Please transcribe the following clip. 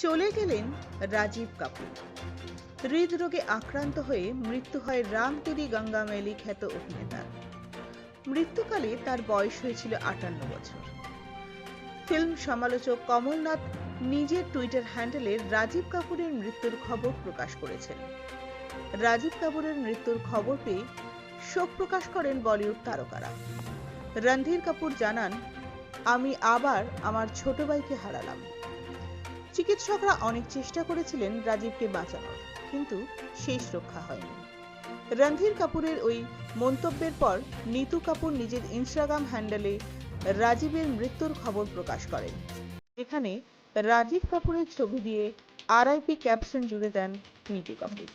চলে গেলেন রাজীব কাপুর। হৃদরোগে আক্রান্ত হয়ে মৃত্যু হয় রাম তেরি গঙ্গা মেলি খ্যাত অভিনেতার। মৃত্যুকালে তার বয়স হয়েছিল 58 বছর। ফিল্ম সমালোচক কমলনাথ নিজের টুইটার হ্যান্ডেলে রাজীব কাপুরের মৃত্যুর খবর প্রকাশ করেছেন। রাজীব কাপুরের মৃত্যুর খবর পেয়ে শোক প্রকাশ করেন বলিউড তারকারা। রণধীর কাপুর জানান, আমি আবার আমার ছোট ভাইকে হারালাম। চিকিৎসকরা অনেক চেষ্টা করেছিলেন রাজীবকে বাঁচানোর, কিন্তু শেষ রক্ষা হয়নি। রণধীর কাপুরের ওই মন্তব্যের পর নিতু কাপুর নিজের ইনস্টাগ্রাম হ্যান্ডেলে রাজীবের মৃত্যুর খবর প্রকাশ করেন। এখানে রাজীব কাপুরের ছবি দিয়ে RIP ক্যাপশন জুড়ে দেন নিতু কাপুর।